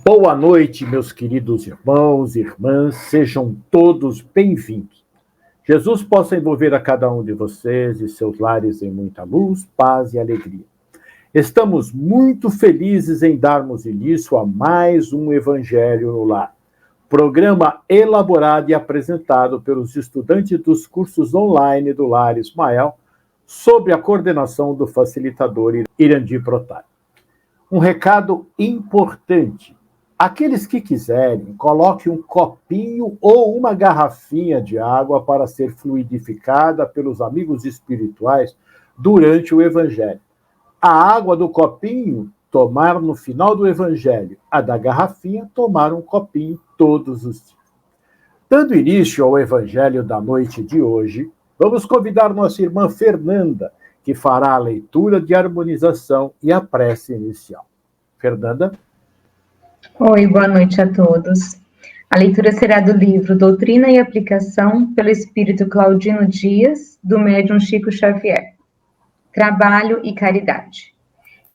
Boa noite, meus queridos irmãos e irmãs, sejam todos bem-vindos. Jesus possa envolver a cada um de vocês e seus lares em muita luz, paz e alegria. Estamos muito felizes em darmos início a mais um Evangelho no Lar, programa elaborado e apresentado pelos estudantes dos cursos online do Lar Ismael, sob a coordenação do facilitador Irandir Protari. Um recado importante. Aqueles que quiserem, coloquem um copinho ou uma garrafinha de água para ser fluidificada pelos amigos espirituais durante o Evangelho. A água do copinho, tomar no final do Evangelho. A da garrafinha, tomar um copinho todos os dias. Dando início ao Evangelho da noite de hoje, vamos convidar nossa irmã Fernanda, que fará a leitura de harmonização e a prece inicial. Fernanda? Oi, boa noite a todos. A leitura será do livro Doutrina e Aplicação, pelo Espírito Claudino Dias, do médium Chico Xavier. Trabalho e caridade.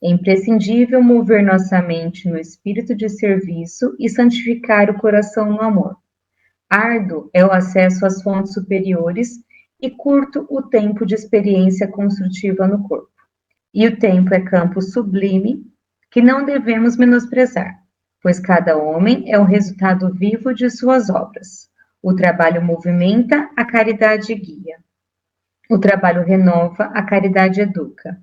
É imprescindível mover nossa mente no espírito de serviço e santificar o coração no amor. Árduo é o acesso às fontes superiores e curto o tempo de experiência construtiva no corpo. E o tempo é campo sublime que não devemos menosprezar, pois cada homem é o resultado vivo de suas obras. O trabalho movimenta, a caridade guia. O trabalho renova, a caridade educa.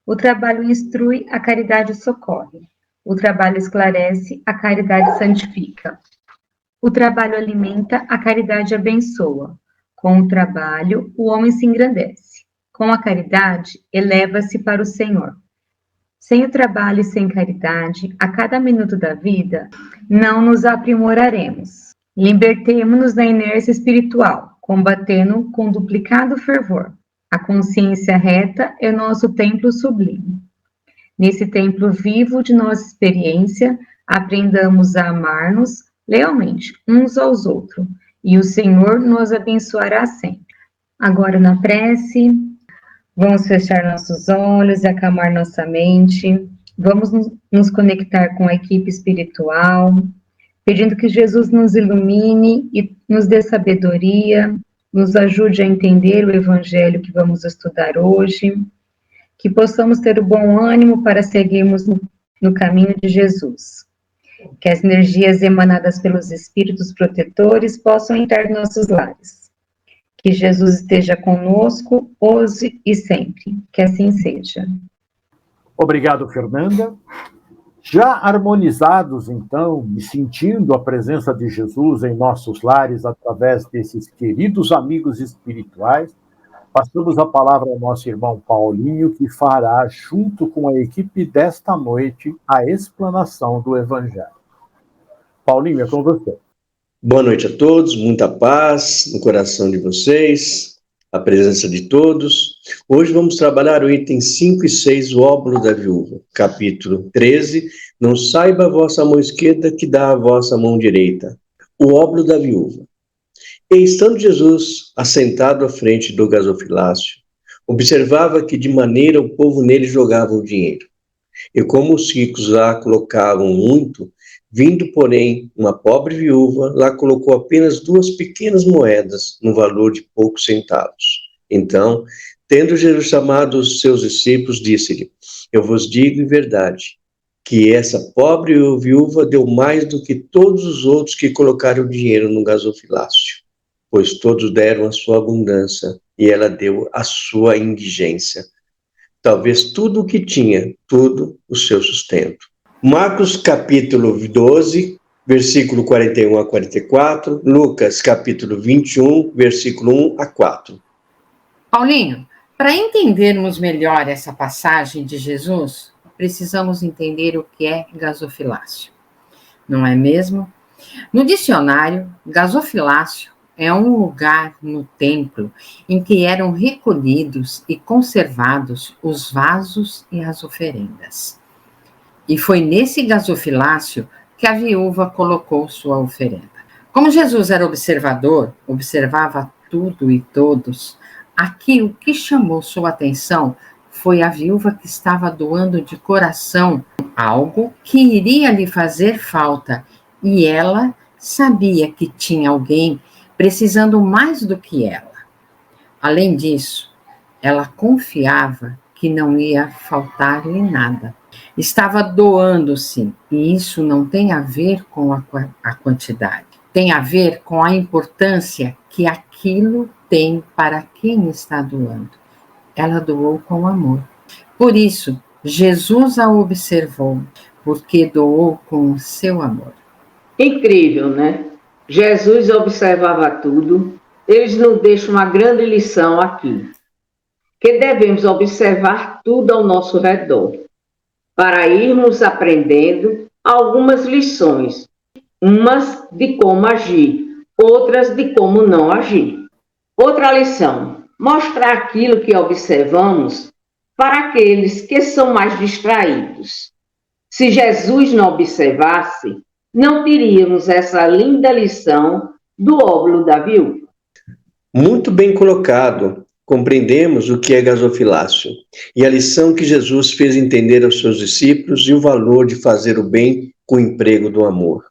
O trabalho instrui, a caridade socorre. O trabalho esclarece, a caridade santifica. O trabalho alimenta, a caridade abençoa. Com o trabalho, o homem se engrandece. Com a caridade, eleva-se para o Senhor. Sem o trabalho e sem caridade, a cada minuto da vida, não nos aprimoraremos. Libertemo-nos da inércia espiritual, combatendo com duplicado fervor. A consciência reta é nosso templo sublime. Nesse templo vivo de nossa experiência, aprendamos a amar-nos lealmente uns aos outros, e o Senhor nos abençoará sempre. Agora na prece, vamos fechar nossos olhos e acalmar nossa mente. Vamos nos conectar com a equipe espiritual, pedindo que Jesus nos ilumine e nos dê sabedoria, nos ajude a entender o Evangelho que vamos estudar hoje, que possamos ter o bom ânimo para seguirmos no caminho de Jesus. Que as energias emanadas pelos Espíritos protetores possam entrar em nossos lares. Que Jesus esteja conosco hoje e sempre. Que assim seja. Obrigado, Fernanda. Já harmonizados, então, e sentindo a presença de Jesus em nossos lares através desses queridos amigos espirituais, passamos a palavra ao nosso irmão Paulinho, que fará, junto com a equipe desta noite, a explanação do Evangelho. Paulinho, é com você. Boa noite a todos, muita paz no coração de vocês, a presença de todos. Hoje vamos trabalhar o item 5 e 6, o óbolo da viúva. Capítulo 13, não saiba a vossa mão esquerda que dá a vossa mão direita. O óbolo da viúva. E estando Jesus assentado à frente do gasofilácio, observava que de maneira o povo nele jogava o dinheiro. E como os ricos lá colocavam muito, vindo, porém, uma pobre viúva, lá colocou apenas 2 pequenas moedas, no valor de poucos centavos. Então, tendo Jesus chamado os seus discípulos, disse-lhe: eu vos digo em verdade, que essa pobre viúva deu mais do que todos os outros que colocaram dinheiro no gasofilácio, pois todos deram a sua abundância, e ela deu a sua indigência. Talvez tudo o que tinha, tudo o seu sustento. Marcos capítulo 12, versículo 41 a 44, Lucas capítulo 21, versículo 1 a 4. Paulinho, para entendermos melhor essa passagem de Jesus, precisamos entender o que é gasofilácio, não é mesmo? No dicionário, gasofilácio é um lugar no templo em que eram recolhidos e conservados os vasos e as oferendas. E foi nesse gasofilácio que a viúva colocou sua oferenda. Como Jesus era observador, observava tudo e todos, aqui o que chamou sua atenção foi a viúva que estava doando de coração algo que iria lhe fazer falta, e ela sabia que tinha alguém precisando mais do que ela. Além disso, ela confiava que não ia faltar-lhe nada. Estava doando-se, e isso não tem a ver com a quantidade. Tem a ver com a importância que aquilo tem para quem está doando. Ela doou com amor. Por isso, Jesus a observou, porque doou com o seu amor. Incrível, né? Jesus observava tudo. Eles nos deixam uma grande lição aqui, que devemos observar tudo ao nosso redor, para irmos aprendendo algumas lições, umas de como agir, outras de como não agir. Outra lição, mostrar aquilo que observamos para aqueles que são mais distraídos. Se Jesus não observasse, não teríamos essa linda lição do óbolo da viúva. Muito bem colocado. Compreendemos o que é gasofilácio e a lição que Jesus fez entender aos seus discípulos e o valor de fazer o bem com o emprego do amor.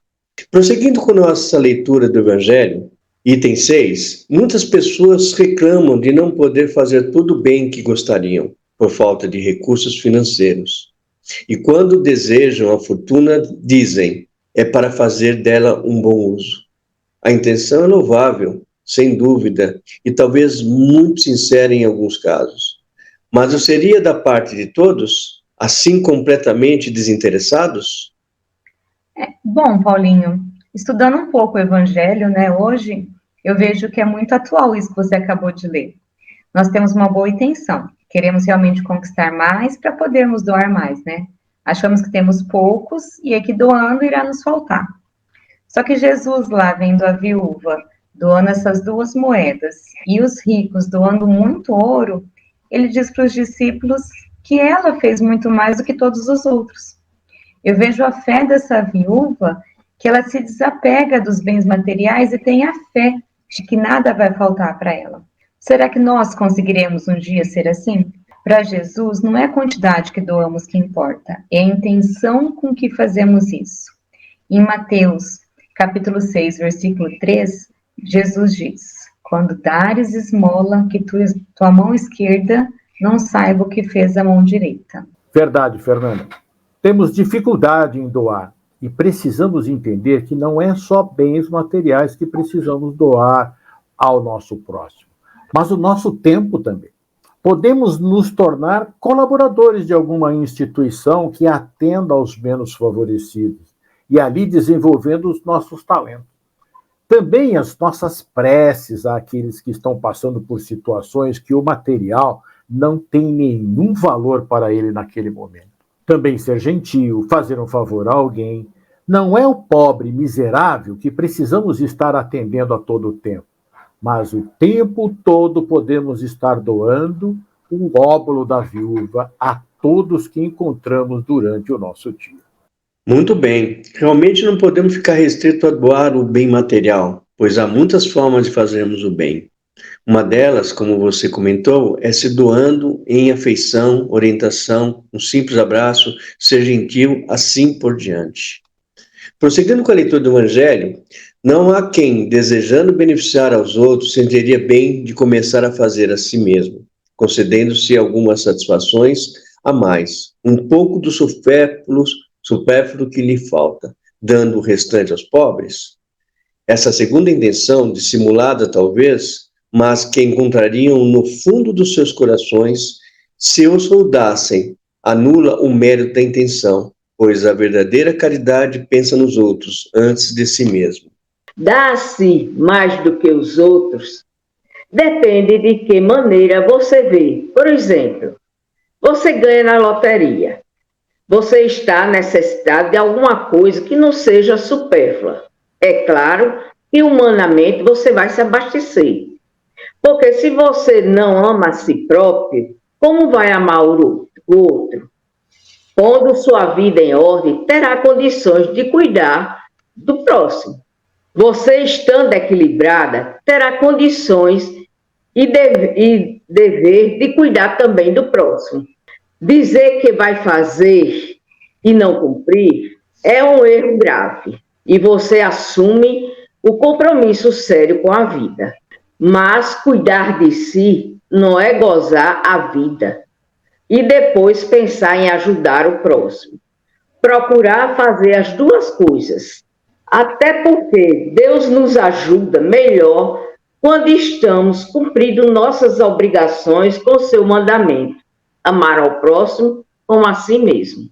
Prosseguindo com nossa leitura do Evangelho, item 6, muitas pessoas reclamam de não poder fazer tudo o bem que gostariam, por falta de recursos financeiros. E quando desejam a fortuna, dizem, é para fazer dela um bom uso. A intenção é louvável, sem dúvida, e talvez muito sincera em alguns casos. Mas eu seria da parte de todos, assim completamente desinteressados? Bom, Paulinho, estudando um pouco o Evangelho, né, hoje, eu vejo que é muito atual isso que você acabou de ler. Nós temos uma boa intenção, queremos realmente conquistar mais para podermos doar mais, né? Achamos que temos poucos e é que doando irá nos faltar. Só que Jesus lá, vendo a viúva doando essas 2 moedas e os ricos doando muito ouro, ele diz para os discípulos que ela fez muito mais do que todos os outros. Eu vejo a fé dessa viúva, que ela se desapega dos bens materiais e tem a fé de que nada vai faltar para ela. Será que nós conseguiremos um dia ser assim? Para Jesus, não é a quantidade que doamos que importa, é a intenção com que fazemos isso. Em Mateus, capítulo 6, versículo 3, Jesus diz, quando dares esmola, que tua mão esquerda não saiba o que fez a mão direita. Verdade, Fernanda. Temos dificuldade em doar e precisamos entender que não é só bens materiais que precisamos doar ao nosso próximo, mas o nosso tempo também. Podemos nos tornar colaboradores de alguma instituição que atenda aos menos favorecidos e ali desenvolvendo os nossos talentos. Também as nossas preces àqueles que estão passando por situações que o material não tem nenhum valor para ele naquele momento. Também ser gentil, fazer um favor a alguém. Não é o pobre miserável que precisamos estar atendendo a todo o tempo, mas o tempo todo podemos estar doando o óbolo da viúva a todos que encontramos durante o nosso dia. Muito bem. Realmente não podemos ficar restrito a doar o bem material, pois há muitas formas de fazermos o bem. Uma delas, como você comentou, é se doando em afeição, orientação, um simples abraço, ser gentil, assim por diante. Prosseguindo com a leitura do Evangelho, não há quem, desejando beneficiar aos outros, sentiria bem de começar a fazer a si mesmo, concedendo-se algumas satisfações a mais, um pouco do supérfluo que lhe falta, dando o restante aos pobres? Essa segunda intenção, dissimulada talvez, mas que encontrariam no fundo dos seus corações, se os soldassem, anula o mérito da intenção, pois a verdadeira caridade pensa nos outros antes de si mesmo. Dar a si mais do que os outros Depende de que maneira você vê. Por exemplo, você ganha na loteria. Você está necessitado de alguma coisa que não seja supérflua. É claro que humanamente você vai se abastecer. Porque se você não ama a si próprio, como vai amar o outro? Pondo sua vida em ordem, terá condições de cuidar do próximo. Você estando equilibrada, terá condições e dever de cuidar também do próximo. Dizer que vai fazer e não cumprir é um erro grave. E você assume o compromisso sério com a vida. Mas cuidar de si não é gozar a vida e depois pensar em ajudar o próximo. Procurar fazer as duas coisas. Até porque Deus nos ajuda melhor quando estamos cumprindo nossas obrigações com seu mandamento. Amar ao próximo como a si mesmo.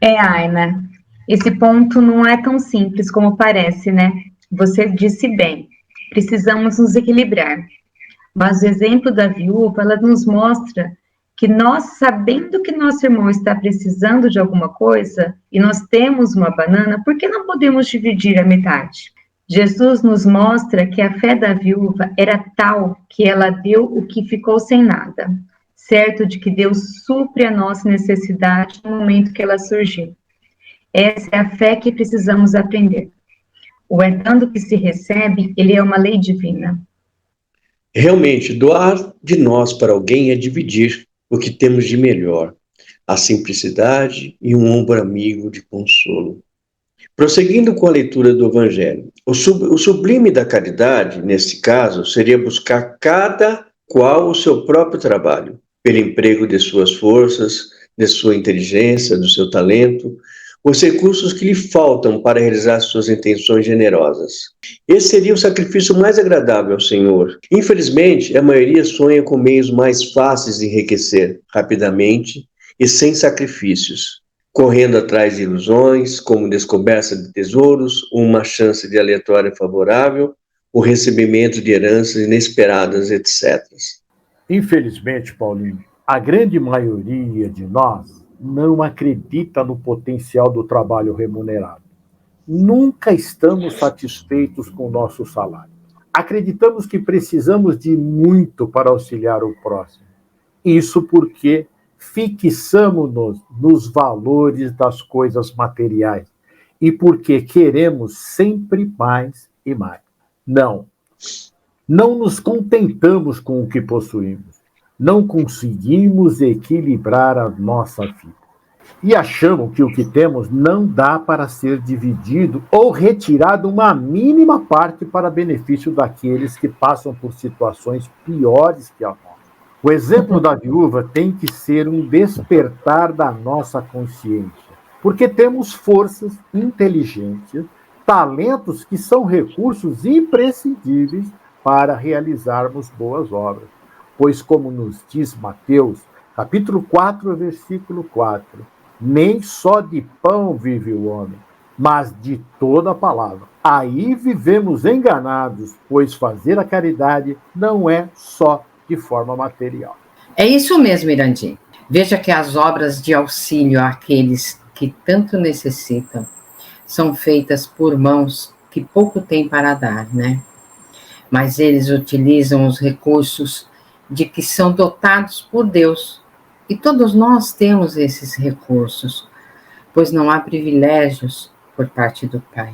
Aina, esse ponto não é tão simples como parece, né? Você disse bem, precisamos nos equilibrar. Mas o exemplo da viúva, ela nos mostra que nós, sabendo que nosso irmão está precisando de alguma coisa, e nós temos uma banana, por que não podemos dividir a metade? Jesus nos mostra que a fé da viúva era tal que ela deu o que ficou sem nada, certo de que Deus supre a nossa necessidade no momento que ela surgiu. Essa é a fé que precisamos aprender. O é dando que se recebe, ele é uma lei divina. Realmente, doar de nós para alguém é dividir o que temos de melhor, a simplicidade e um ombro amigo de consolo. Prosseguindo com a leitura do Evangelho, o sublime da caridade, nesse caso, seria buscar cada qual o seu próprio trabalho, pelo emprego de suas forças, de sua inteligência, do seu talento, os recursos que lhe faltam para realizar suas intenções generosas. Esse seria o sacrifício mais agradável ao Senhor. Infelizmente, a maioria sonha com meios mais fáceis de enriquecer rapidamente e sem sacrifícios, correndo atrás de ilusões, como descoberta de tesouros, uma chance de aleatória favorável, o recebimento de heranças inesperadas, etc. Infelizmente, Paulinho, a grande maioria de nós não acredita no potencial do trabalho remunerado. Nunca estamos satisfeitos com o nosso salário. Acreditamos que precisamos de muito para auxiliar o próximo. Isso porque fixamos-nos nos valores das coisas materiais e porque queremos sempre mais e mais. Não nos contentamos com o que possuímos. Não conseguimos equilibrar a nossa vida. E achamos que o que temos não dá para ser dividido ou retirado uma mínima parte para benefício daqueles que passam por situações piores que a nossa. O exemplo da viúva tem que ser um despertar da nossa consciência, porque temos forças, inteligências, talentos que são recursos imprescindíveis para realizarmos boas obras. Pois, como nos diz Mateus, capítulo 4, versículo 4, nem só de pão vive o homem, mas de toda a palavra. Aí vivemos enganados, pois fazer a caridade não é só de forma material. É isso mesmo, Irandim. Veja que as obras de auxílio àqueles que tanto necessitam são feitas por mãos que pouco têm para dar, né? Mas eles utilizam os recursos de que são dotados por Deus. E todos nós temos esses recursos, pois não há privilégios por parte do Pai.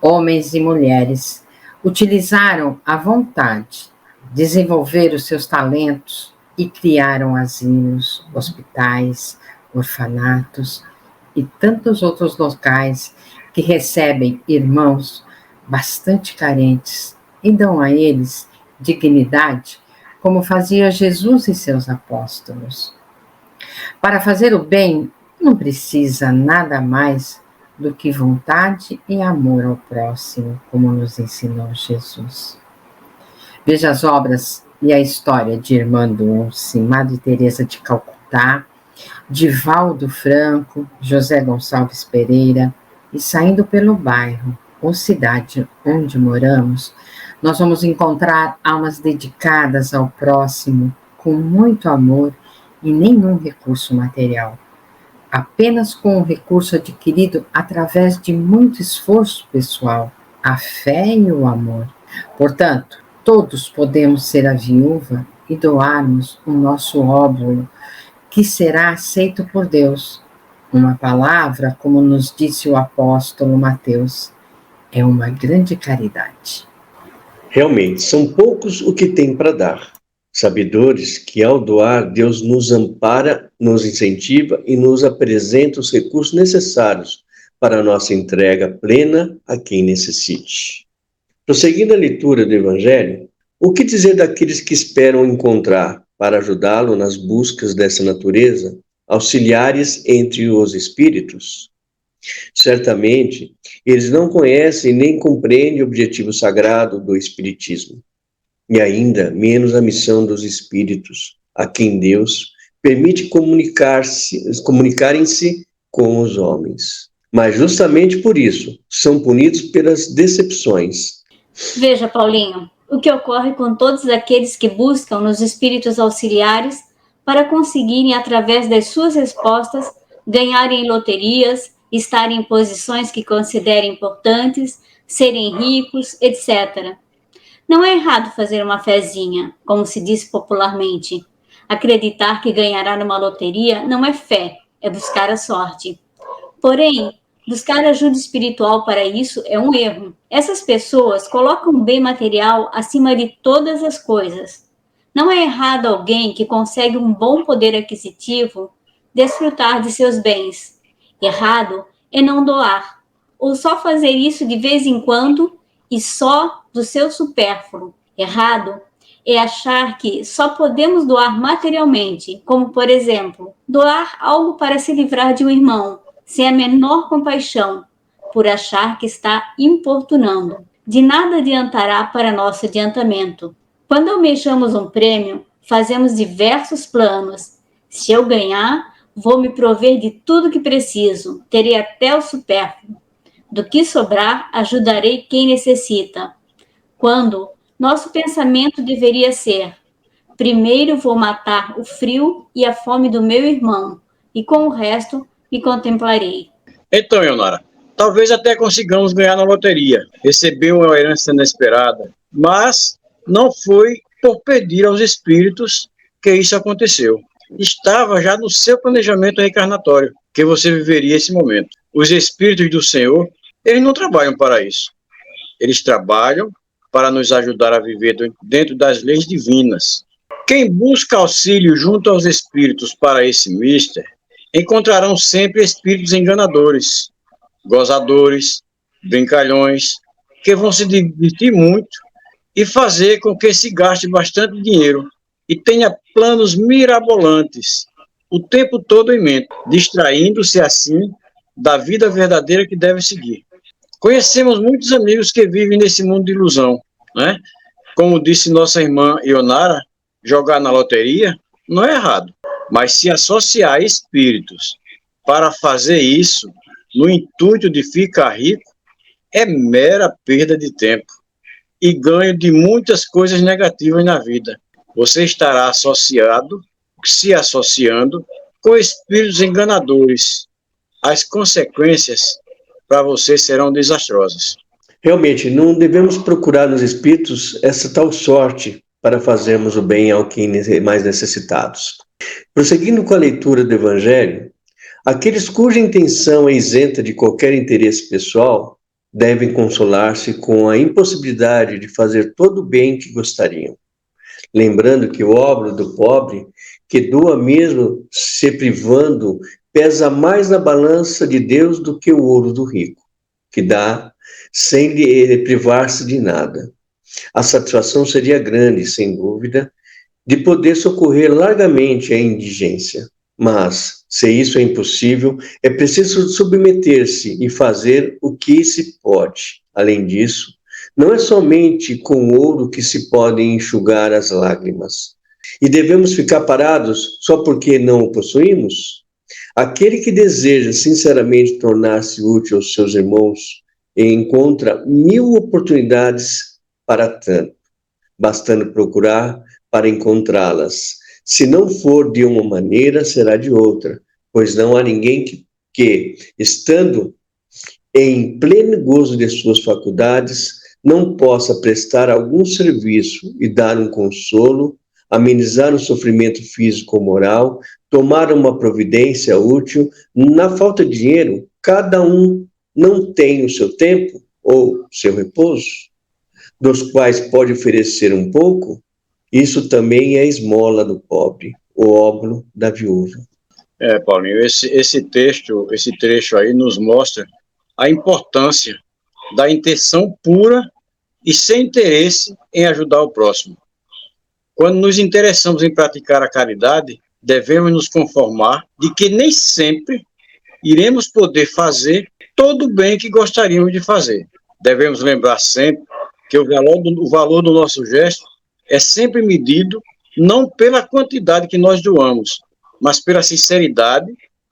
Homens e mulheres utilizaram à vontade, desenvolveram os seus talentos e criaram asilos, hospitais, orfanatos e tantos outros locais que recebem irmãos bastante carentes e dão a eles dignidade, como fazia Jesus e seus apóstolos. Para fazer o bem, não precisa nada mais do que vontade e amor ao próximo, como nos ensinou Jesus. Veja as obras e a história de Irmã Dulce, Madre Teresa de Calcutá, Divaldo Franco, José Gonçalves Pereira, e saindo pelo bairro ou cidade onde moramos, Nós vamos encontrar almas dedicadas ao próximo, com muito amor e nenhum recurso material, apenas com o recurso adquirido através de muito esforço pessoal, a fé e o amor. Portanto, todos podemos ser a viúva e doarmos o nosso óbolo, que será aceito por Deus. Uma palavra, como nos disse o apóstolo Mateus, é uma grande caridade. Realmente, são poucos o que tem para dar. Sabedores que, ao doar, Deus nos ampara, nos incentiva e nos apresenta os recursos necessários para a nossa entrega plena a quem necessite. Prosseguindo a leitura do Evangelho, o que dizer daqueles que esperam encontrar, para ajudá-lo nas buscas dessa natureza, auxiliares entre os espíritos? Certamente, eles não conhecem nem compreendem o objetivo sagrado do Espiritismo, e ainda menos a missão dos espíritos, a quem Deus permite comunicarem-se com os homens. Mas justamente por isso, são punidos pelas decepções. Veja, Paulinho, o que ocorre com todos aqueles que buscam nos espíritos auxiliares para conseguirem, através das suas respostas, ganharem loterias, estarem em posições que considerem importantes, serem ricos, etc. Não é errado fazer uma fezinha, como se diz popularmente. Acreditar que ganhará numa loteria não é fé, é buscar a sorte. Porém, buscar ajuda espiritual para isso é um erro. Essas pessoas colocam o bem material acima de todas as coisas. Não é errado alguém que consegue um bom poder aquisitivo desfrutar de seus bens. Errado é não doar, ou só fazer isso de vez em quando e só do seu supérfluo. Errado é achar que só podemos doar materialmente, como, por exemplo, doar algo para se livrar de um irmão, sem a menor compaixão, por achar que está importunando. De nada adiantará para nosso adiantamento. Quando almejamos um prêmio, fazemos diversos planos. Se eu ganhar, vou me prover de tudo que preciso, terei até o supérfluo. Do que sobrar, ajudarei quem necessita. Quando nosso pensamento deveria ser: primeiro vou matar o frio e a fome do meu irmão, e com o resto me contemplarei. Então, Ionara, talvez até consigamos ganhar na loteria, receber uma herança inesperada, mas não foi por pedir aos espíritos que isso aconteceu. Estava já no seu planejamento reencarnatório, que você viveria esse momento. Os espíritos do Senhor, eles não trabalham para isso. Eles trabalham para nos ajudar a viver dentro das leis divinas. Quem busca auxílio junto aos espíritos para esse mister, encontrarão sempre espíritos enganadores, gozadores, brincalhões, que vão se divertir muito e fazer com que se gaste bastante dinheiro e tenha planos mirabolantes o tempo todo em mente, distraindo-se assim da vida verdadeira que deve seguir. Conhecemos muitos amigos que vivem nesse mundo de ilusão, né? Como disse nossa irmã Ionara, jogar na loteria não é errado, mas se associar a espíritos para fazer isso no intuito de ficar rico é mera perda de tempo e ganho de muitas coisas negativas na vida. Você estará se associando com espíritos enganadores. As consequências para você serão desastrosas. Realmente, não devemos procurar nos espíritos essa tal sorte para fazermos o bem ao que mais necessitados. Prosseguindo com a leitura do Evangelho, aqueles cuja intenção é isenta de qualquer interesse pessoal devem consolar-se com a impossibilidade de fazer todo o bem que gostariam. Lembrando que o óbolo do pobre, que doa mesmo se privando, pesa mais na balança de Deus do que o ouro do rico, que dá sem lhe privar-se de nada. A satisfação seria grande, sem dúvida, de poder socorrer largamente a indigência. Mas, se isso é impossível, é preciso submeter-se e fazer o que se pode. Além disso, não é somente com ouro que se podem enxugar as lágrimas. E devemos ficar parados só porque não o possuímos? Aquele que deseja sinceramente tornar-se útil aos seus irmãos e encontra 1000 oportunidades para tanto, bastando procurar para encontrá-las. Se não for de uma maneira, será de outra, pois não há ninguém que estando em pleno gozo de suas faculdades, não possa prestar algum serviço e dar um consolo, amenizar um sofrimento físico ou moral, tomar uma providência útil. Na falta de dinheiro, cada um não tem o seu tempo ou seu repouso, dos quais pode oferecer um pouco. Isso também é esmola do pobre, o óbolo da viúva. Paulinho, esse trecho aí nos mostra a importância da intenção pura e sem interesse em ajudar o próximo. Quando nos interessamos em praticar a caridade, devemos nos conformar de que nem sempre iremos poder fazer todo o bem que gostaríamos de fazer. Devemos lembrar sempre que o valor do nosso gesto é sempre medido não pela quantidade que nós doamos, mas pela sinceridade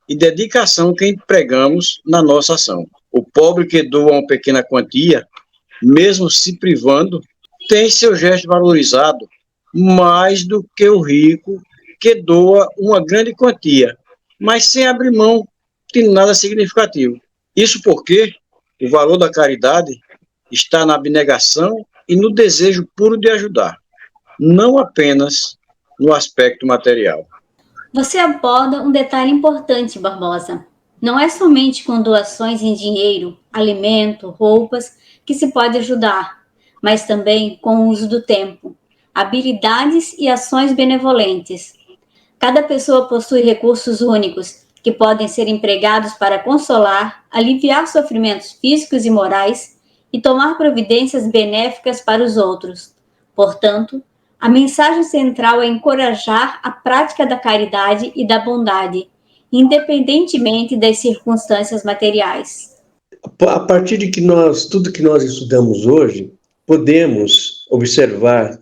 e dedicação que empregamos na nossa ação. O pobre que doa uma pequena quantia, mesmo se privando, tem seu gesto valorizado mais do que o rico que doa uma grande quantia, mas sem abrir mão de nada significativo. Isso porque o valor da caridade está na abnegação e no desejo puro de ajudar, não apenas no aspecto material. Você aborda um detalhe importante, Barbosa. Não é somente com doações em dinheiro, alimento, roupas que se pode ajudar, mas também com o uso do tempo, habilidades e ações benevolentes. Cada pessoa possui recursos únicos que podem ser empregados para consolar, aliviar sofrimentos físicos e morais e tomar providências benéficas para os outros. Portanto, a mensagem central é encorajar a prática da caridade e da bondade, independentemente das circunstâncias materiais. A partir de tudo que nós estudamos hoje, podemos observar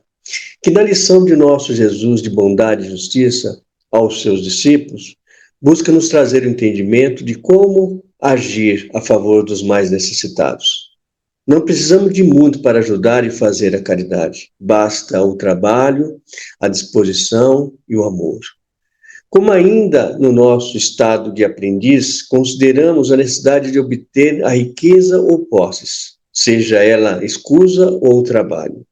que na lição de nosso Jesus de bondade e justiça aos seus discípulos, busca nos trazer o entendimento de como agir a favor dos mais necessitados. Não precisamos de muito para ajudar e fazer a caridade. Basta o trabalho, a disposição e o amor. Como ainda no nosso estado de aprendiz, consideramos a necessidade de obter a riqueza ou posses, seja ela escusa ou trabalho,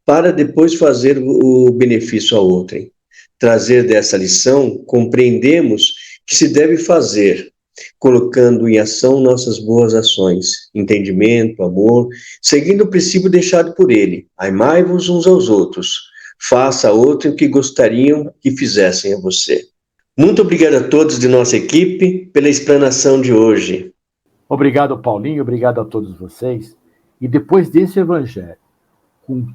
para depois fazer o benefício a outrem. Trazer dessa lição, compreendemos que se deve fazer, colocando em ação nossas boas ações, entendimento, amor, seguindo o princípio deixado por ele: amai-vos uns aos outros, faça a outro o que gostariam que fizessem a você. Muito obrigado a todos de nossa equipe pela explanação de hoje. Obrigado, Paulinho, obrigado a todos vocês. E depois desse evangelho, com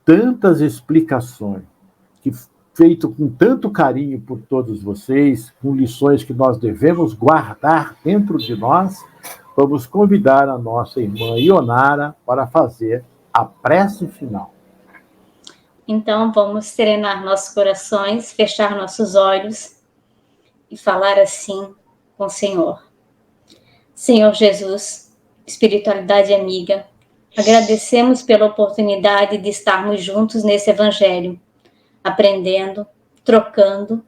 tantas explicações, feito com tanto carinho por todos vocês, com lições que nós devemos guardar dentro de nós, vamos convidar a nossa irmã Ionara para fazer a prece final. Então, vamos serenar nossos corações, fechar nossos olhos e falar assim com o Senhor. Senhor Jesus, espiritualidade amiga, agradecemos pela oportunidade de estarmos juntos nesse evangelho, aprendendo, trocando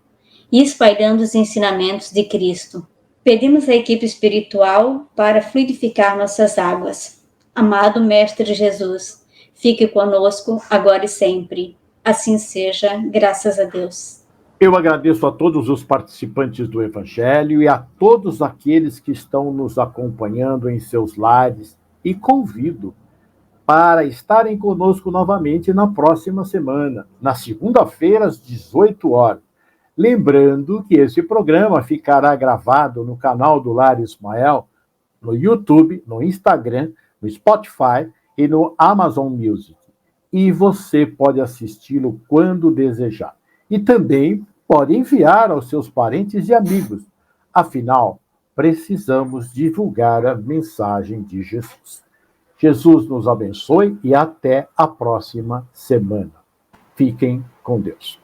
e espalhando os ensinamentos de Cristo. Pedimos à equipe espiritual para fluidificar nossas águas. Amado Mestre Jesus, fique conosco agora e sempre. Assim seja, graças a Deus. Eu agradeço a todos os participantes do Evangelho e a todos aqueles que estão nos acompanhando em seus lares e convido para estarem conosco novamente na próxima semana, na segunda-feira, às 18 horas. Lembrando que esse programa ficará gravado no canal do Lar Ismael, no YouTube, no Instagram, no Spotify e no Amazon Music. E você pode assisti-lo quando desejar. E também pode enviar aos seus parentes e amigos. Afinal, precisamos divulgar a mensagem de Jesus. Jesus nos abençoe e até a próxima semana. Fiquem com Deus.